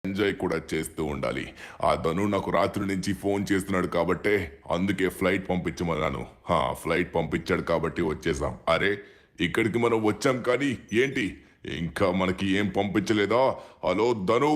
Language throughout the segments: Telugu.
ఎంజాయ్ కూడా చేస్తూ ఉండాలి. ఆ ధను నాకు రాత్రి నుంచి ఫోన్ చేస్తున్నాడు కాబట్టే అందుకే ఫ్లైట్ పంపించమన్నాను. ఫ్లైట్ పంపించాడు కాబట్టి వచ్చేసాం. అరే! ఇక్కడికి మనం వచ్చాం కానీ ఏంటి ఇంకా మనకి ఏం పంపించలేదా? హలో ధను!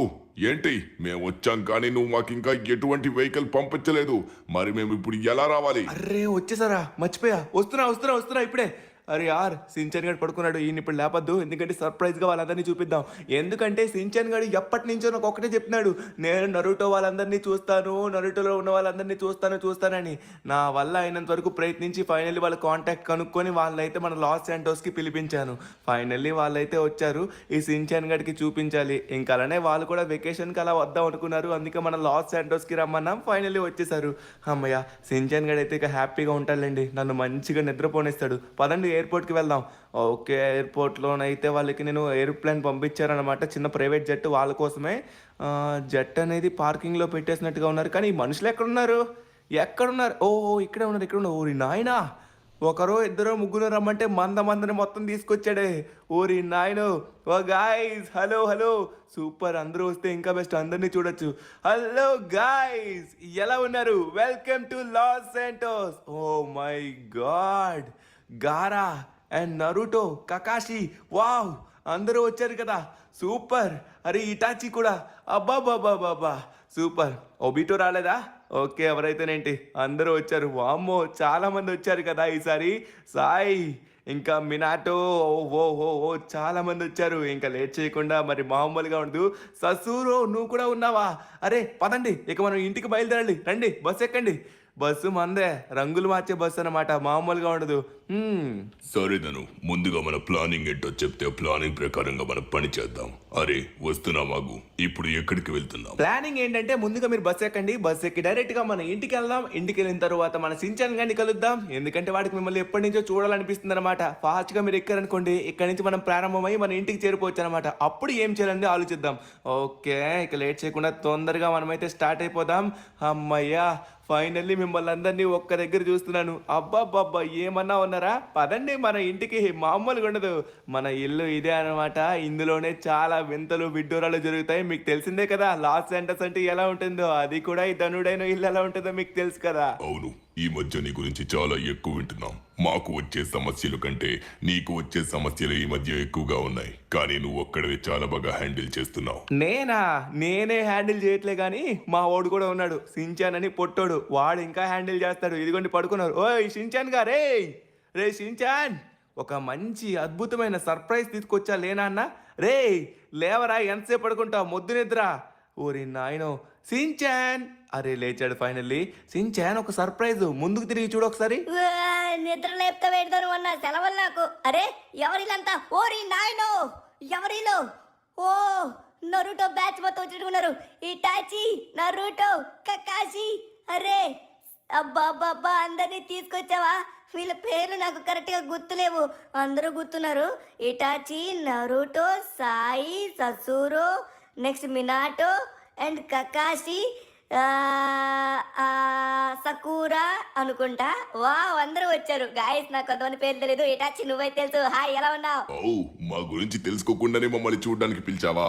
ఏంటి మేమొచ్చాం కానీ నువ్వు మాకింకా ఎటువంటి వెహికల్ పంపించలేదు. మరి మేమిప్పుడు ఎలా రావాలి? అర్రే వచ్చేసారా, మర్చిపోయా. వస్తున్నా ఇప్పుడే. అరే యార్, సించన్ గడు పడుకున్నాడు. ఈయన ఇప్పుడు లేపద్దు, ఎందుకంటే సర్ప్రైజ్గా వాళ్ళందరినీ చూపిద్దాం. ఎందుకంటే సించన్ గడు ఎప్పటి నుంచో నాకు ఒకటే చెప్తున్నాడు, నేను నరుటో వాళ్ళందరినీ చూస్తాను, నరుటోలో ఉన్న వాళ్ళందరినీ చూస్తానని. నా వల్ల అయినంత వరకు ప్రయత్నించి ఫైనల్లీ వాళ్ళ కాంటాక్ట్ కనుక్కొని వాళ్ళైతే మన లాస్ శాంటోస్కి పిలిపించాను. ఫైనల్లీ వాళ్ళైతే వచ్చారు. ఈ సించన్ గడికి చూపించాలి. ఇంకా అలానే వాళ్ళు కూడా వెకేషన్కి అలా వద్దాం అనుకున్నారు. అందుకే మన లాస్ శాంటోస్కి రమ్మన్నాం. ఫైనల్లీ వచ్చేసారు. అమ్మయ్య, సించన్ గడ్ అయితే ఇక హ్యాపీగా ఉంటాడండి. నన్ను మంచిగా నిద్రపోనిస్తాడు. పదండి ఎయిర్పోర్ట్కి వెళ్దాం. ఓకే, ఎయిర్పోర్ట్లోనైతే వాళ్ళకి నేను ఎయిర్ప్లేన్ పంపించారనమాట, చిన్న ప్రైవేట్ జెట్. వాళ్ళ కోసమే జెట్ అనేది పార్కింగ్లో పెట్టేసినట్టుగా ఉన్నారు. కానీ ఈ మనుషులు ఎక్కడున్నారు? ఇక్కడే ఉన్నారు. ఓరి నాయనా, ఒకరో ఇద్దరో ముగ్గురు రమ్మంటే మందని మొత్తం తీసుకొచ్చాడే. ఓరి నాయను. ఓ గాయ్స్, హలో. సూపర్, అందరూ వస్తే ఇంకా బెస్ట్, అందరినీ చూడొచ్చు. హలో గాయ్స్, ఎలా ఉన్నారు? Welcome to Los Santos. Oh my god, Gaara and Naruto, Kakashi, wow, అందరూ వచ్చారు కదా, సూపర్. అరే ఇటాచి కూడా, అబ్బాబాబాబా సూపర్. ఒబిటో రాలేదా? ఓకే, ఎవరైతేనేంటి, అందరూ వచ్చారు. వామ్మో, చాలా మంది వచ్చారు కదా ఈసారి. సాయి, ఇంకా మినాటో, ఓ చాలా మంది వచ్చారు. ఇంకా లేట్ చేయకుండా మరి మామూలుగా ఉండదు. ససూరో, నువ్వు కూడా ఉన్నావా? అరే పదండి, ఇక మనం ఇంటికి బయలుదేరాలి. రండి, బస్సు ఎక్కండి. బస్సు మందే, రంగులు మార్చే బస్సు అన్నమాట, మామూలుగా ఉండదు. సరేదను, ముందుగా మన ప్లానింగ్ ఏంటో చెప్తే ప్లానింగ్ ప్రకారంగా మనం పని చేద్దాం. అరే వస్తున్నామాగు, ఇప్పుడు ఎక్కడికి వెళ్తున్నాం? ప్లానింగ్ ఏంటంటే ముందుగా మీరు బస్సు ఎక్కండి. బస్సు ఎక్కి డైరెక్ట్ గా మన ఇంటికి వెళ్దాం. ఇంటికి వెళ్ళిన తర్వాత మన సించన్ గారిని కలుద్దాం. ఎందుకంటే వాడికి మిమ్మల్ని ఎప్పటి నుంచో చూడాలనిపిస్తుంది అనమాట. ఫాస్ట్ గా మీరు ఎక్కారనుకోండి, ఇక్కడ నుంచి మనం ప్రారంభమై మన ఇంటికి చేరిపోవచ్చు అనమాట. అప్పుడు ఏం చేయాలని ఆలోచిద్దాం. ఓకే, ఇక లేట్ చేయకుండా తొందరగా మనమైతే స్టార్ట్ అయిపోదాం. అమ్మయ్యా, ఫైనల్లీ మిమ్మల్ని అందరినీ ఒక్క దగ్గర చూస్తున్నాను. అబ్బాబ్బాబ్బా, ఏమన్నా ఉన్నారా? పదండి మన ఇంటికి, మామూలుగా ఉండదు. మన ఇల్లు ఇదే అనమాట. ఇందులోనే చాలా వింతలు విడ్డూరాలు జరుగుతాయి. మీకు తెలిసిందే కదా లాస్ శాంటోస్ అంటే ఎలా ఉంటుందో, అది కూడా ఈ ధనుడైన ఇల్లు ఎలా ఉంటుందో మీకు తెలుసు కదా. అవును, ఈ మధ్య నీ గురించి చాలా ఎక్కువ వింటున్నాం. మాకు వచ్చే సమస్యల కంటే నీకు వచ్చే సమస్యలు ఈ మధ్య ఎక్కువగా ఉన్నాయి. కానీ నువ్వు ఒక్కడవే చాలా బాగా హ్యాండిల్ చేస్తున్నావు. నేనే హ్యాండిల్ చేయట్లే గానీ మా వాడు కూడా ఉన్నాడు, సించాన్ అని పొట్టోడు. వాడు ఇంకా హ్యాండిల్ చేస్తాడు. ఇదిగోండి పడుకున్నారు. ఓయ్ సించాన్ గారే, రే సించాన్, ఒక మంచి అద్భుతమైన సర్ప్రైజ్ తీసుకొచ్చా లేనా అన్న. రే లేవరా, ఎంతసేపు పడుకుంటావు, మొద్దు నిద్ర. ఓరి నాయనో, సించాన్. అరే లేచాడు ఫైనల్లీ. సించాన్, ఒక సర్ప్రైజ్, ముందుకు తిరిగి చూడు ఒకసారి. నిద్ర లేపుతా పెడతాను అన్న, సెలవులు నాకు. అరే ఎవరిలంతా? ఓరి నాయనో, ఎవరిలో? ఓ నరుటో బ్యాచ్ మొత్తం వచ్చిట్టుకున్నారు. Hitachi, Naruto, Kakashi. అరే అబ్బా, అందరినీ తీసుకొచ్చావా? వీళ్ళ పేర్లు నాకు కరెక్ట్గా గుర్తులేవు. అందరూ గుర్తున్నారు. Itachi, Naruto, Sai, Sasori, next Minato and Kakashi, Sakura అనుకుంటా. వావ్, అందరూ వచ్చారు. గాయస్, నాకు కొంతమంది పేర్లు తెలియదు. ఇటాచి, నువ్వైతే తెలుసు. హాయ్, ఎలా ఉన్నావు? మా గురించి తెలుసుకోకుండానే మమ్మల్ని చూడడానికి పిలిచావా?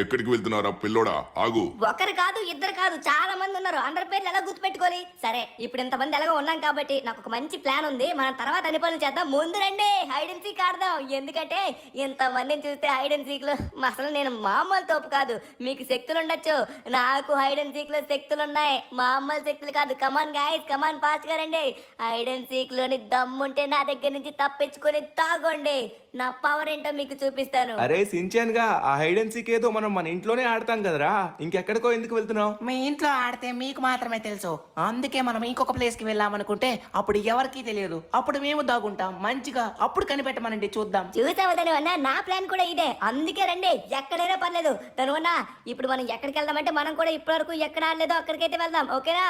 ఎక్కడికి వెళ్తున్నారా పిల్లోడా? ఆగు. ఒకరు కాదు, ఇద్దరు కాదు, చాలా మంది ఉన్నారు. అందరి పేర్లు ఎలా గుర్తుపెట్టుకోవాలి? సరే, ఇప్పుడు ఇంతమంది ఎలాగో ఉన్నాం కాబట్టి నాకు ఒక మంచి ప్లాన్ ఉంది. మనం తర్వాత అన్ని పనులు చేద్దాం. ముందు రండి, హైడ్ అండ్ సీక్ ఆడదాం. ఎందుకంటే ఇంతమందిని చూస్తే హైడ్ అండ్ సీక్ లో అసలు నేను మామూలు తోపు కాదు. మీకు శక్తులు ఉండొచ్చు, నాకు హైడ్ అండ్ సీక్ లో శక్తులు ఉన్నాయి. మామూలు శక్తులు కాదు. కమాన్ గాయ్స్, కమాన్ ఫాస్ట్ గా రండి. హైడ్ అండ్ సీక్ లోని దమ్ముంటే నా దగ్గర నుంచి తప్పించుకొని తాగండి. నా పవర్ ఏంటో మీకు చూపిస్తాను. అరే సించాన్ గా, ఆ హైడ్ అండ్ సీక్ ఏదో మనం మన ఇంట్లోనే ఆడతాం కదరా, ఇంకెక్కడికో ఎందుకు వెళ్తున్నావు? మీ ఇంట్లో ఆడితే మీకు మాత్రమే తెలుసు. అందుకే మనం ఇంకొక ప్లేస్ కి వెళ్ళామనుకుంటే అప్పుడు ఎవరికీ తెలియదు. అప్పుడు మేము దాగుంటాం మంచిగా. అప్పుడు కనిపెట్టమనండి, చూద్దాం. చూసావా తనువన్నా, నా ప్లాన్ కూడా ఇదే. అందుకే రండి, ఎక్కడైనా పర్లేదు. తనువన్నా, ఇప్పుడు మనం ఎక్కడికి వెళ్దామంటే మనం కూడా ఇప్పటి వరకు ఎక్కడ ఆడలేదో అక్కడికైతే వెళ్దాం. ఓకేనా?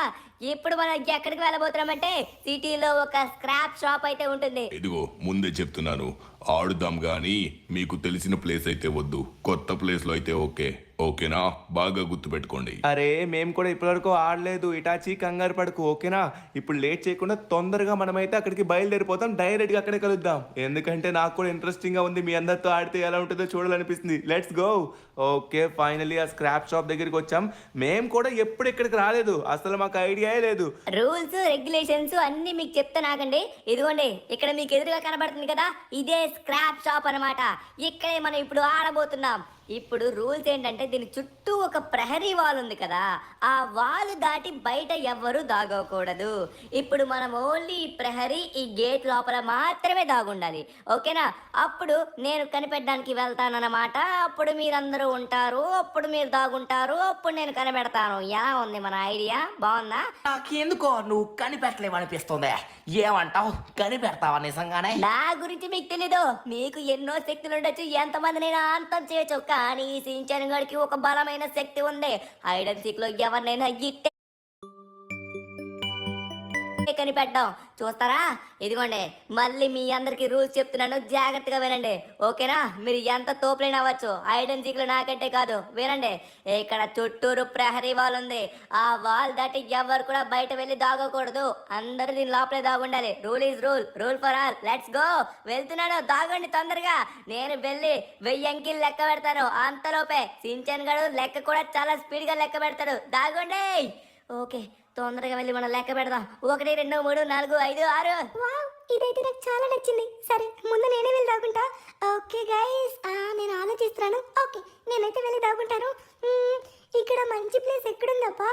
ఇప్పుడు మనం ఎక్కడికి వెళ్ళబోతున్నామంటే సిటీలో ఒక స్క్రాప్ షాప్ అయితే ఉంటుంది. ఇదిగో ముందే చెప్తున్నాను, ఆడుదాం గాని మీకు తెలిసిన ప్లేస్ అయితే వద్దు, కొత్త ప్లేస్ లో అయితే ఓకే. ఓకేనా? బాగా గుర్తుపెట్టుకోండి. అరే మేము కూడా ఇప్పటివరకు ఆడలేదు, ఇటాచి కంగారు పడకు ఓకేనా. ఇప్పుడు లేట్ చేయకుండా తొందరగా మనమైతే అక్కడికి బయలుదేరిపోతాం, డైరెక్ట్గా అక్కడే కలుద్దాం. ఎందుకంటే నాకు కూడా ఇంట్రెస్టింగ్గా ఉంది, మీ అందరితో ఆడితే ఎలా ఉంటుందో చూడాలనిపిస్తుంది. Let's go. ఓకే ఫైనలీ ఆ స్క్రాప్ షాప్ దగ్గరికి వచ్చాం. మేము కూడా ఎప్పుడు ఇక్కడికి రాలేదు, అసలు మాకు ఐడియాయే లేదు. రూల్స్ రెగ్యులేషన్స్ అన్ని మీకు చెప్తానాగండి. ఇదిగోండి ఇక్కడ మీకు ఎదురుగా కనబడుతుంది కదా, ఇదే స్క్రాప్ షాప్ అన్నమాట. ఇక్కడే మనం ఇప్పుడు ఆడబోతున్నాం. ఇప్పుడు రూల్స్ ఏంటంటే దీని చుట్టూ ఒక ప్రహరీ వాల్ ఉంది కదా, ఆ వాల్ దాటి బయట ఎవ్వరూ దాగకూడదు. ఇప్పుడు మనం ఓన్లీ ఈ ప్రహరీ ఈ గేట్ లోపల మాత్రమే దాగుండాలి ఓకేనా. అప్పుడు నేను కనిపెట్టడానికి వెళ్తానన్నమాట. అప్పుడు మీరందరూ ఉంటారు, అప్పుడు మీరు దాగుంటారు, అప్పుడు నేను కనిపెడతాను. ఎలా ఉంది మన ఐడియా? బాగుందా? నాకెందుకో నువ్వు కనిపెట్టలేవనిపిస్తుంది. ఏమంటావు, కనిపెడతావా నిజంగానే? నా గురించి మీకు తెలీదు. మీకు ఎన్నో శక్తులు ఉండొచ్చు, ఎంతమందినైనా అంతం చేయొచ్చు. కానీ ఈ సించన్ గడికి ఒక బలమైన శక్తి ఉంది. హైడ్ అండ్ సీక్ లో ఎవరినైనా ఇట్టే కనిపెట్టాం. చూస్తారా? ఇదిగోండి మళ్ళీ మీ అందరికి రూల్స్ చెప్తున్నాను, జాగ్రత్తగా వినండి ఓకేనా. మీరు ఎంత తోపులైనా అవ్వచ్చు, హైడ్ అండ్ సీక్ లో నాకంటే కాదు. వినండి, ఇక్కడ చుట్టూరు ప్రహరీ వాల్ ఉంది. ఆ వాల్ దాటి ఎవరు కూడా బయట వెళ్ళి దాగకూడదు. అందరూ దీని లోపలే దాగుండాలి. Rule is rule, rule for all. Let's go. వెళ్తున్నాను, దాగండి తొందరగా. నేను వెళ్ళి 1000 అంకెలు లెక్క పెడతాను. అంతలోపే సించన్ గడు లెక్క కూడా చాలా స్పీడ్ గా లెక్క పెడతాడు. దాగండి. ఓకే తొందరగా వెళ్ళి మనం లెక్క పెడదాం. 1 2 3 4 5 6. వావ్, ఇదైతే నాకు చాలా నచ్చింది. సరే ముందు నేనే వెళ్ళి దాగుంటా. ఓకే గైస్, నేను ఆలోచిస్తున్నాను. ఓకే నేనైతే వెళ్ళి దాగుంటాను. ఇక్కడ మంచి ప్లేస్ ఎక్కడుందప్పా?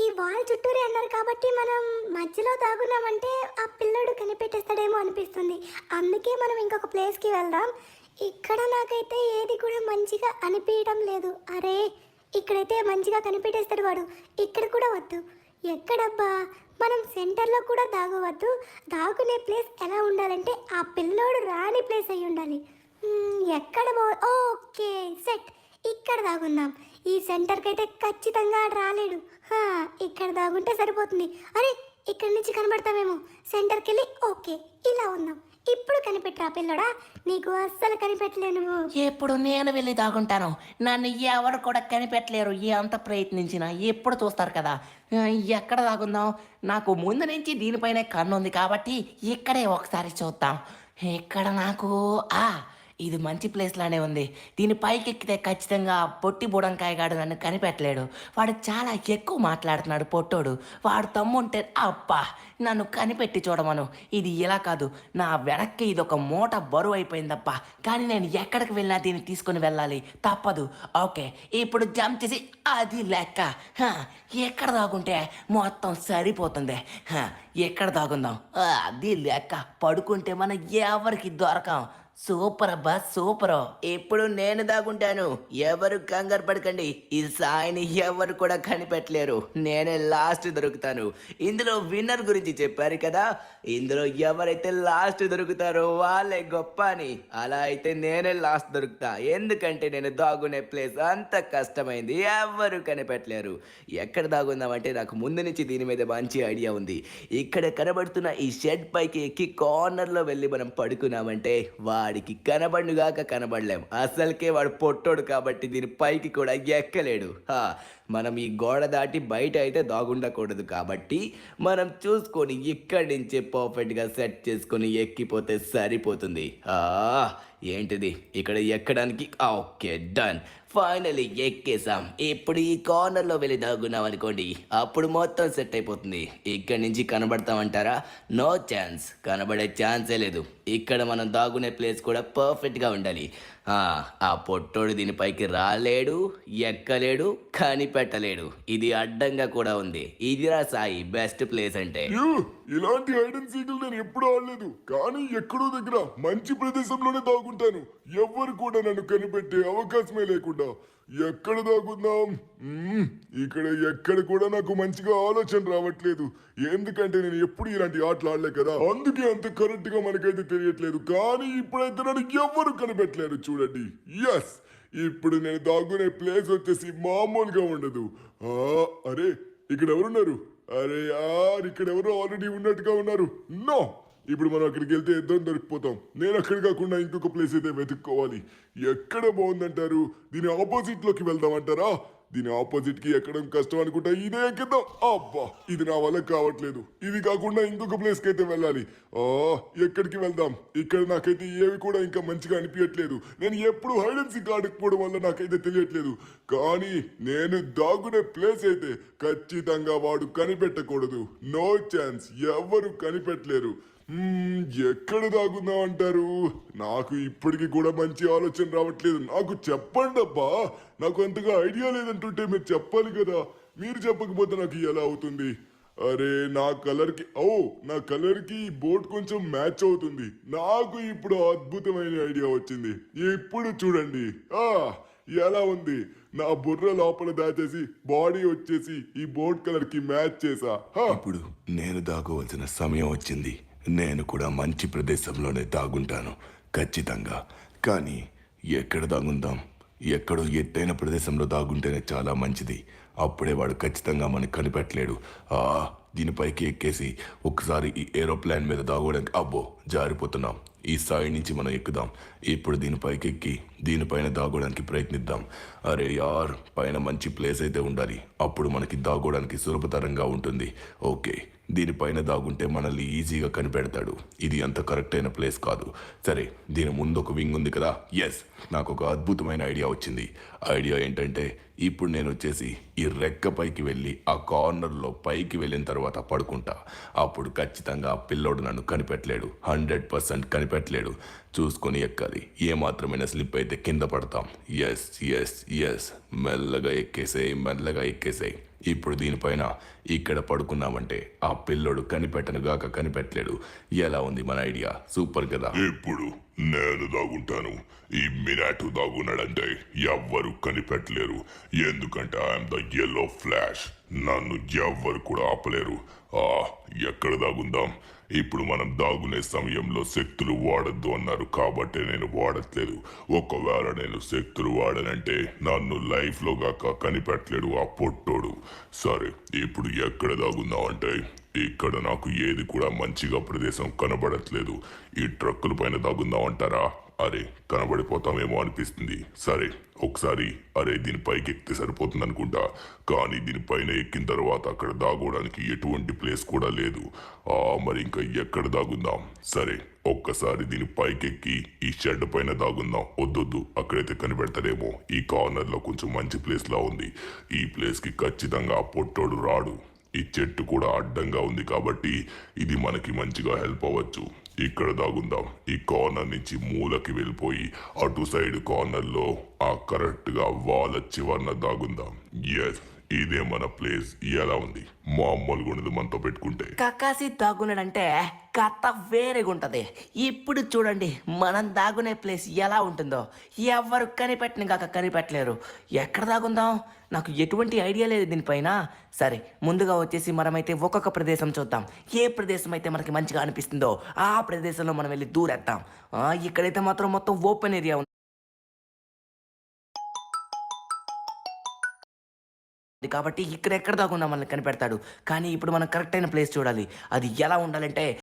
ఈ వాల్ చుట్టూరే అన్నారు కాబట్టి మనం మధ్యలో దాగున్నామంటే ఆ పిల్లడు కనిపెట్టేస్తాడేమో అనిపిస్తుంది. అందుకే మనం ఇంకొక ప్లేస్కి వెళ్దాం. ఇక్కడ నాకైతే ఏది కూడా మంచిగా అనిపించడం లేదు. అరే ఇక్కడైతే మంచిగా కనిపెట్టేస్తాడు వాడు. ఇక్కడ కూడా వద్దు. ఎక్కడబ్బా? మనం సెంటర్లో కూడా దాగవద్దు. దాగునే ప్లేస్ ఎలా ఉండాలంటే ఆ పిల్లోడు రాని ప్లేస్ అయి ఉండాలి. ఎక్కడ ఓకే సెట్, ఇక్కడ దాగుందాం. ఈ సెంటర్కి అయితే ఖచ్చితంగా రాలేడు. ఇక్కడ దాగుంటే సరిపోతుంది. అరే ఇక్కడ నుంచి కనబడతామేమో. సెంటర్కి వెళ్ళి ఓకే ఇలా ఉందాం. ఇప్పుడు కనిపెట్టరా పిల్లడా, నీకు అస్సలు కనిపెట్టలేను. ఎప్పుడు నేను వెళ్ళి దాగుంటాను, నన్ను ఎవరు కూడా కనిపెట్టలేరు. ఎంత ప్రయత్నించినా ఎప్పుడు చూస్తారు కదా. ఎక్కడ దాగుందాం? నాకు ముందు నుంచి దీనిపైనే కన్ను ఉంది కాబట్టి ఇక్కడే ఒకసారి చూద్దాం. ఇక్కడ నాకు ఇది మంచి ప్లేస్ లానే ఉంది. దీని పైకి ఎక్కితే ఖచ్చితంగా పొట్టి బుడంకాయగాడు నన్ను కనిపెట్టలేడు. వాడు చాలా ఎక్కువ మాట్లాడుతున్నాడు పొట్టోడు. వాడు తమ్ముంటే అబ్బా నన్ను కనిపెట్టి చూడమను. ఇది ఇలా కాదు, నా వెనక్కి ఇది ఒక మూట బరువు అయిపోయిందప్ప. కానీ నేను ఎక్కడికి వెళ్ళినా దీన్ని తీసుకుని వెళ్ళాలి, తప్పదు. ఓకే ఇప్పుడు జంప్ చేసి అది లెక్క. ఎక్కడ దాగుంటే మొత్తం సరిపోతుంది. ఎక్కడ దాగుందాం? అది లెక్క. పడుకుంటే మనం ఎవరికి దొరకం. సూపర్ అబ్బా సూపర్. ఇప్పుడు నేను దాగుంటాను, ఎవరు కంగారు పడకండి. ఈ సాయిని ఎవరు కూడా కనిపెట్టలేరు. నేనే లాస్ట్ దొరుకుతాను. ఇందులో విన్నర్ గురించి చెప్పారు కదా, ఇందులో ఎవరైతే లాస్ట్ దొరుకుతారో వాళ్ళే గొప్ప అని. అలా అయితే నేనే లాస్ట్ దొరుకుతా, ఎందుకంటే నేను దాగునే ప్లేస్ అంత కష్టమైంది, ఎవరు కనిపెట్టలేరు. ఎక్కడ దాగుందామంటే నాకు ముందు నుంచి దీని మీద మంచి ఐడియా ఉంది. ఇక్కడ కనబడుతున్న ఈ షెడ్ పైకి ఎక్కి కార్నర్లో వెళ్ళి మనం పడుకున్నామంటే వాడికి కనబడుగాక కనబడలేం. అసలుకే వాడు పొట్టోడు కాబట్టి దీని పైకి కూడా ఎక్కలేడు. మనం ఈ గోడ దాటి బయట అయితే దాగుండకూడదు కాబట్టి మనం చూసుకొని ఇక్కడి నుంచే పర్ఫెక్ట్గా సెట్ చేసుకొని ఎక్కిపోతే సరిపోతుంది. ఏంటిది ఇక్కడ ఎక్కడానికి? ఓకే డన్, ఫైనలీ ఎక్కేసాం. ఇప్పుడు ఈ కార్నర్లో వెళ్ళి దాగున్నాం అనుకోండి, అప్పుడు మొత్తం సెట్ అయిపోతుంది. ఇక్కడి నుంచి కనబడతామంటారా? నో ఛాన్స్, కనబడే ఛాన్సే లేదు. ఇక్కడ మనం దాగునే ప్లేస్ కూడా పర్ఫెక్ట్గా ఉండాలి. ఆ పొట్టోడు దీనిపైకి రాలేడు, ఎక్కలేడు, కనిపెట్టలేడు. ఇది అడ్డంగా కూడా ఉంది. ఇదిరా సాయి బెస్ట్ ప్లేస్ అంటే. ఇలాంటి హైడ్ అండ్ సీక్లు నేను ఎప్పుడు ఆడలేదు, కానీ ఎక్కడో దగ్గర మంచి ప్రదేశంలోనే దాగుంటాను. ఎవ్వరు కూడా నన్ను కనిపెట్టే అవకాశమే లేకుండా. ఎక్కడ దాగుందాం? ఇక్కడ ఎక్కడ కూడా నాకు మంచిగా ఆలోచన రావట్లేదు, ఎందుకంటే నేను ఎప్పుడు ఇలాంటి ఆటలు ఆడలే కదా, అందుకే అంత కరెక్ట్ గా మనకైతే తెలియట్లేదు. కానీ ఇప్పుడైతే నన్ను ఎవ్వరు కనిపెట్టలేరు. చూడండి, ఎస్, ఇప్పుడు నేను దాగునే ప్లేస్ వచ్చేసి మామూలుగా ఉండదు. అరే ఇక్కడ ఎవరున్నారు? అరే యార్, ఇక్కడ ఎవరు ఆల్రెడీ ఉన్నట్టుగా ఉన్నారు. నో, ఇప్పుడు మనం అక్కడికి వెళ్తే ఇద్దరం దొరికిపోతాం. నేను అక్కడ కాకుండా ఇంకొక ప్లేస్ అయితే వెతుక్కోవాలి. ఎక్కడ బాగుందంటారు? దీని ఆపోజిట్ లోకి వెళ్దామంటారా? దీని ఆపోజిట్ కి ఎక్కడం కష్టం అనుకుంటా. ఇదే ఎక్కిద్దాం. అబ్బా, ఇది నా వల్ల కావట్లేదు. ఇది కాకుండా ఇంకొక ప్లేస్ కి అయితే వెళ్ళాలి. ఎక్కడికి వెళ్దాం? ఇక్కడ నాకైతే ఏవి కూడా ఇంకా మంచిగా అనిపించట్లేదు. నేను ఎప్పుడు హైడ్ అండ్ సీక్ ఆడకపోవడం వల్ల నాకైతే తెలియట్లేదు. కానీ నేను దాగునే ప్లేస్ అయితే ఖచ్చితంగా వాడు కనిపెట్టకూడదు. నో ఛాన్స్, ఎవరు కనిపెట్టలేరు. ఎక్కడ దాగుందాం అంటారు? నాకు ఇప్పటికి కూడా మంచి ఆలోచన రావట్లేదు. నాకు చెప్పండి అబ్బా. నాకు అంతగా ఐడియా లేదంటుంటే మీరు చెప్పాలి కదా. మీరు చెప్పకపోతే నాకు ఎలా అవుతుంది? అరే, నా కలర్ కి ఈ బోట్ కొంచెం మ్యాచ్ అవుతుంది. నాకు ఇప్పుడు అద్భుతమైన ఐడియా వచ్చింది. ఇప్పుడు చూడండి. ఎలా ఉంది? నా బుర్ర లోపల దాచేసి బాడీ వచ్చేసి ఈ బోట్ కలర్ కి మ్యాచ్ చేసా. ఇప్పుడు నేను దాగవలసిన సమయం వచ్చింది. నేను కూడా మంచి ప్రదేశంలోనే దాగుంటాను ఖచ్చితంగా. కానీ ఎక్కడ దాగుందాం? ఎక్కడో ఎత్తైన ప్రదేశంలో దాగుంటేనే చాలా మంచిది. అప్పుడే వాడు ఖచ్చితంగా మనకు కనిపెట్టలేడు. దీనిపైకి ఎక్కేసి ఒకసారి ఈ ఏరోప్లేన్ మీద దాగోడానికి అబ్బో జారిపోతున్నాం. ఈ స్థాయి నుంచి మనం ఎక్కుదాం. ఇప్పుడు దీనిపైకి ఎక్కి దీనిపైన దాగోడానికి ప్రయత్నిద్దాం. అరే యార్, పైన మంచి ప్లేస్ అయితే ఉండాలి. అప్పుడు మనకి దాగోడానికి సులభతరంగా ఉంటుంది. ఓకే, దీనిపైన దాగుంటే మనల్ని ఈజీగా కనిపెడతాడు. ఇది అంత కరెక్ట్ అయిన ప్లేస్ కాదు. సరే, దీని ముందు ఒక వింగ్ ఉంది కదా. ఎస్, నాకు ఒక అద్భుతమైన ఐడియా వచ్చింది. ఐడియా ఏంటంటే ఇప్పుడు నేను వచ్చేసి ఈ రెక్క పైకి వెళ్ళి ఆ కార్నర్లో పైకి వెళ్ళిన తర్వాత పడుకుంటా. అప్పుడు ఖచ్చితంగా ఆ పిల్లోడు నన్ను కనిపెట్టలేడు. 100% కనిపెట్టలేడు. చూసుకొని ఎక్కాలి. ఏమాత్రమైన స్లిప్ అయితే కింద పడతాం. ఎస్ ఎస్ ఎస్, మెల్లగా ఎక్కేసేయి. ఇప్పుడు దీనిపైన ఇక్కడ పడుకున్నామంటే ఆ పిల్లోడు కనిపెట్టనుగాక కనిపెట్టలేడు. ఎలా ఉంది మన ఐడియా? సూపర్ కదా. ఇప్పుడు నేను దాగుంటాను. ఈ మినాటు దాగున్నాడంటే ఎవ్వరు కనిపెట్టలేరు. ఎందుకంటే ఐఎమ్ ద యెల్లో ఫ్లాష్. నన్ను ఎవ్వరు కూడా ఆపలేరు. ఎక్కడ దాగుందాం? ఇప్పుడు మనం దాగునే సమయంలో శక్తులు వాడద్దు అన్నారు కాబట్టి నేను వాడట్లేదు. ఒకవేళ నేను శక్తులు వాడనంటే నన్ను లైఫ్ లో గాక కనిపెట్టలేడు ఆ పొట్టోడు. సరే, ఇప్పుడు ఎక్కడ దాగుందాం అంటే ఇక్కడ నాకు ఏది కూడా మంచిగా ప్రదేశం కనబడట్లేదు. ఈ ట్రక్కుల పైన దాగుందాం అంటారా? అరే, కనబడిపోతామేమో అనిపిస్తుంది. సరే, ఒకసారి దీనిపైకి ఎక్కితే సరిపోతుంది అనుకుంటా. కానీ దీనిపైన ఎక్కిన తర్వాత అక్కడ దాగోడానికి ఎటువంటి ప్లేస్ కూడా లేదు. మరి ఇంకా ఎక్కడ దాగుందాం? సరే, ఒక్కసారి దీని పైకెక్కి ఈ షెడ్ పైన దాగుందాం. వద్దొద్దు, అక్కడైతే కనిపెడతారేమో. ఈ కార్నర్ లో కొంచెం మంచి ప్లేస్ లా ఉంది. ఈ ప్లేస్ కి ఖచ్చితంగా ఆ పొట్టోడు రాడు. ఈ చెట్టు కూడా అడ్డంగా ఉంది కాబట్టి ఇది మనకి మంచిగా హెల్ప్ అవ్వచ్చు. ఇక్కడ దాగుందాం. ఈ కార్నర్ నుంచి మూలకి వెళ్ళిపోయి అటు సైడ్ కార్నర్ లో కరెక్ట్ గా వాళ్ళ చివరన దాగుందాం. ఎస్, ఇదే మన ప్లేస్. ఎలా ఉంది? మామూలుగా ఉండదు మనతో పెట్టుకుంటే. కక్కాసి దాగున్నాడంటే కథ వేరేగా ఉంటుంది. ఇప్పుడు చూడండి మనం దాగునే ప్లేస్ ఎలా ఉంటుందో. ఎవరు కనిపెట్టని కాక కనిపెట్టలేరు. ఎక్కడ దాగుందాం? నాకు ఎటువంటి ఐడియా లేదు దీనిపైన. సరే, ముందుగా వచ్చేసి మనమైతే ఒక్కొక్క ప్రదేశం చూద్దాం. ఏ ప్రదేశం అయితే మనకి మంచిగా అనిపిస్తుందో ఆ ప్రదేశంలో మనం వెళ్ళి దూరేద్దాం. ఇక్కడైతే మాత్రం మొత్తం ఓపెన్ ఏరియా ఉంది కాబట్టి ఇక్కడ ఎక్కడ దాగున్నా మనల్ని కనిపెడతాడు. కానీ ఇప్పుడు మనం కరెక్ట్ అయిన ప్లేస్ చూడాలి. అది ఎలా ఉండాలంటే